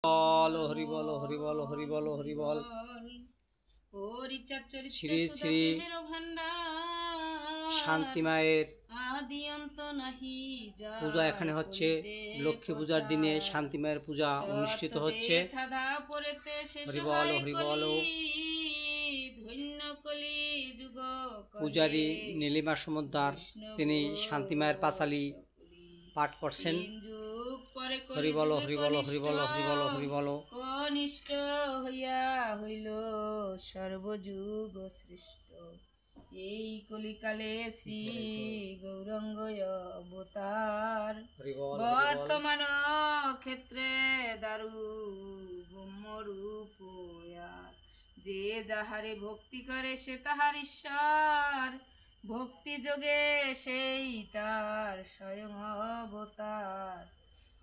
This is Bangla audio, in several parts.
বলো হরি বলো হরি বলো হরি বলো হরি বল। শ্রী শ্রী শান্তি মায়ের পূজা এখানে হচ্ছে। লক্ষ্মী পূজার দিনে শান্তি মায়ের পূজা অনুষ্ঠিত হচ্ছে। হরি বলো হরি বলো। পূজারী নীলিমা সমুদ্র তিনি শান্তি মায়ের পাঁচালী পাঠ করছেন। হরি বলো হরি বলো হরি বলো হরি বলো হরি বলো। কনিষ্ঠ হইয়া হইল সর্বযুগ শ্রেষ্ঠ, এই কলিকালে শ্রী গৌরাঙ্গ অবতার। বর্তমান ক্ষেত্রে দারু ব্রহ্মরূপ, যে যাহারে ভক্তি করে সে তাহার ঈশ্বর, ভক্তি যোগে সেই তার স্বয়ং অবতার।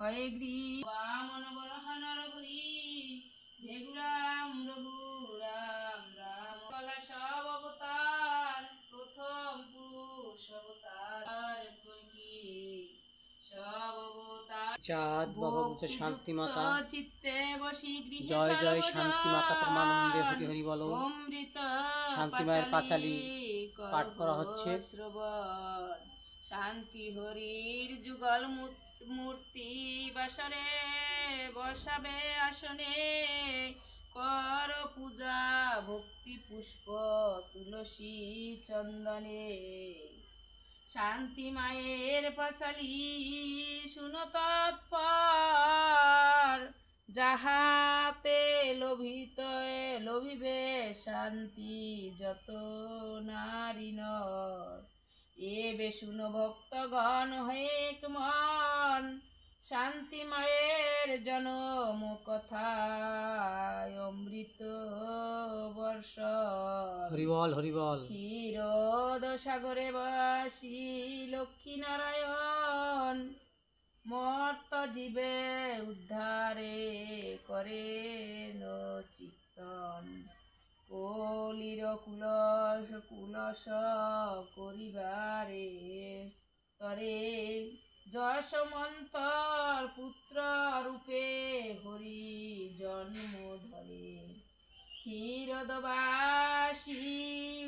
হয়ে গ্রীব বামন বরহন রঘুরি ভেগুরাম রঘুরাম রাম কলা সব অবতার, প্রথম পুরুষ অবতার কলকি সব অবতার। চাঁদ বাবা বুঝে শান্তি মাতা চিত্তে বসি গৃহে জয় জয় শান্তি মাতা পরমানন্দে হরি হরি বলো। অমৃত শান্তি মায়ের পাঁচালী পাঠ করা হচ্ছে। শ্রবণ শান্তি হরির যুগল মূর্তি বাসরে বসাবে আসনে, কর পূজা ভক্তি পুষ্প তুলসী চন্দনে। শান্তি মায়ের পাঁচালী শুনো তৎপর, যাহাতে লোভিবে শান্তি যত নারী নর। এবে শুনো ভক্তগণ হয়ে এক মন, শান্তি মায়ের জনম কথায় অমৃত বর্ষ। হরি বল হরি বল। ক্ষীরোদ সাগরে বাসি লক্ষ্মী নারায়ণ, মর্ত জীবে উদ্ধারে করে চিত্তন। কলির কুলস করিবারে তরে, যশমন্তর পুত্র রূপে হরি জন্ম ধরে। ক্ষীরোদবাসী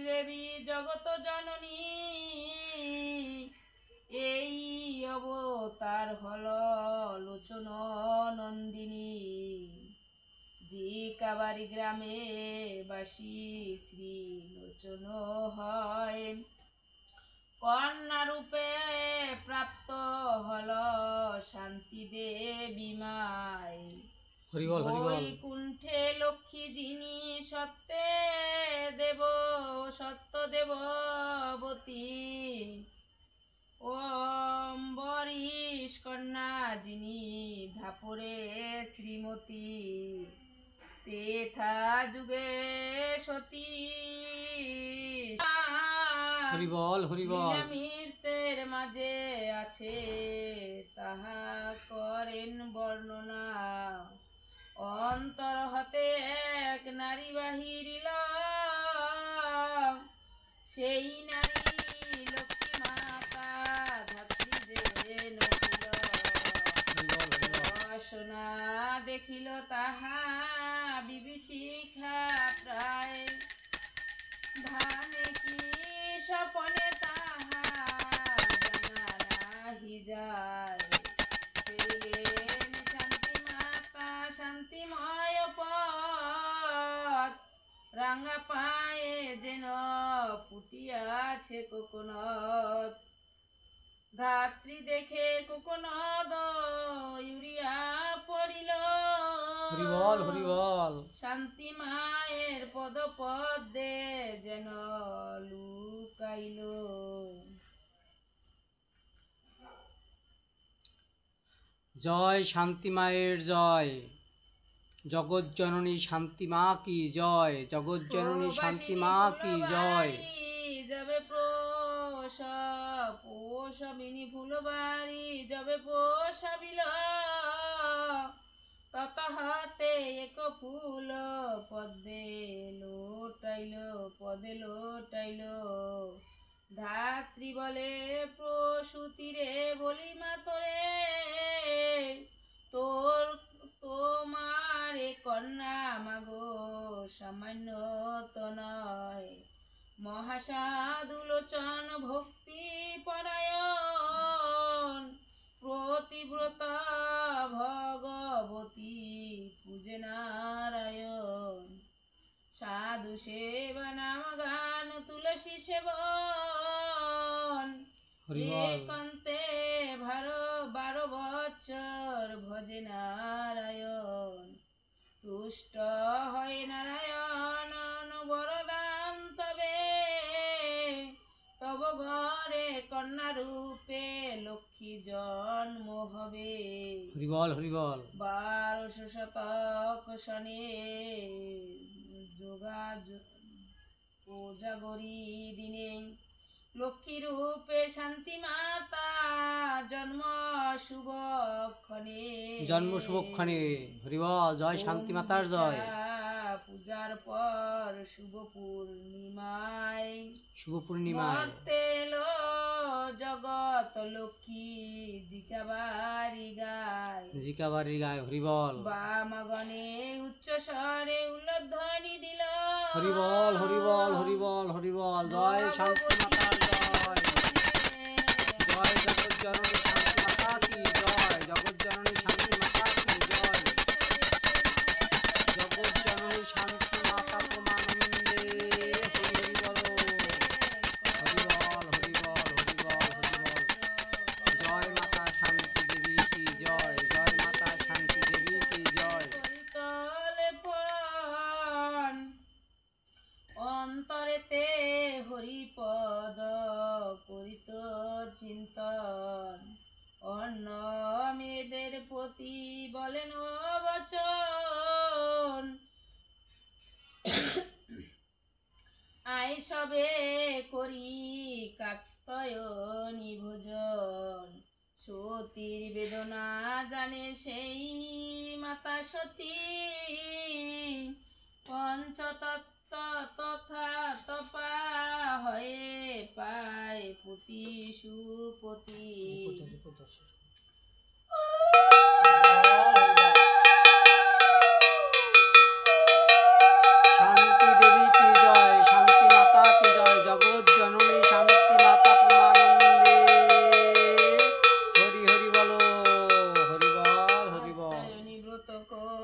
দেবী জগত জননী, এই অবতার হল লোচন নন্দিনী। যে কাবারি গ্রামে বাসী শ্রী লোচন হয়, কন্যা রূপে প্রাপ্ত হল শান্তি দেবী মায়। হরি বল হরি বল। বৈকুণ্ঠে লক্ষ্মী যিনি সত্য দেববতী, অম্বরীশ কন্যা যিনি ধাপরে শ্রীমতী। তেথা যুগে সতী হরি বল হরি বল। মৃতের মাঝে আছে তাহা করেন বর্ণনা, অন্তর হতে এক নারী বাহিরিল, সেই নারী লক্ষ্মী মাতা ধাত্রী দেন বাসনা দেখিল তাহা বিভীষিকা প্রায়, ধানে কি স্বপনে তাহা জানা নাহি যায়। শান্তি মাতা শান্তিময় পথ, রাঙা পায়ে যেন ফুটিয়াছে কোকনদ। ধাত্রী দেখে কোকনদ ইউরিয়া পড়িল, হরি বল হরি বল। শান্তি মায়ের পদপদ্মে যেন লুকাইল। জয় শান্তি মায়ের জয়, জগৎ জননী শান্তি মা কি জয়, জগৎ জননী শান্তি মা কি জয়। যাবে পোষাবিনী ফুলবাড়ি যাবে পোষাবিল, তত হাতে এক ফুল পদে লোটাইল। ধাত্রী বলে প্রসূতি রে বলি মা তোরে, তোর তোমার সামান্য তো নয়। মহাসাধুলোচন ভক্তি পরায়ণ, প্রতিব্রতা ভগবতী পূজে নারায়ণ। সাধু সেবা নাম গান তুলসী সেবন, একান্তে 12 বছর ভজে নারায়ণ। তুষ্ট হয় নারায়ণ বরদান তবে, তব ঘরে কন্যা রূপে লক্ষ্মী জন্ম হবে। হরিবল হরিবল। 1200 শতক শনে কোজাগরী দিনে, লক্ষ্মী রূপে শান্তি মাতা জন্ম শুভক্ষণে। জন্ম শুভক্ষণে। হরিবল। জয় শান্তি মাতার জয়। পূজার পর শুভ পূর্ণিমায়, শুভ পূর্ণিমায় তেলো জগৎ লক্ষ্মী জিকাবারি গায়। জিকাবারি গায়। হরিবল। বামগণে উচ্চ স্বরে উল্লধ্বনি দিল। হরিবল হরিবল হরিবল হরিবল। জয় শান্তি মাতার জয়। জয় জগৎ জননী শান্তি মাতা কি জয়। জগৎ জননী শান্তি মাতা কি জয়। জগৎ জননী শান্তি মাতা প্রমানন্দে হরি বল। হরিবল হরিবল হরিবল হরিবল। জয় মাতা শান্তি দেবী কি জয়। জয় মাতা শান্তি দেবী কি জয়। অন্তরেতে হরিপদ করিত চিন্তন, অন্য মেয়েদের প্রতি বলেন বচন। আই সবে করি কাত্যায়নী ভোজন, সতীর বেদনা জানে সেই মাতা সতী। পঞ্চতত্ত্ব তথা তপা হয়ে পায় পুতি সুপতি।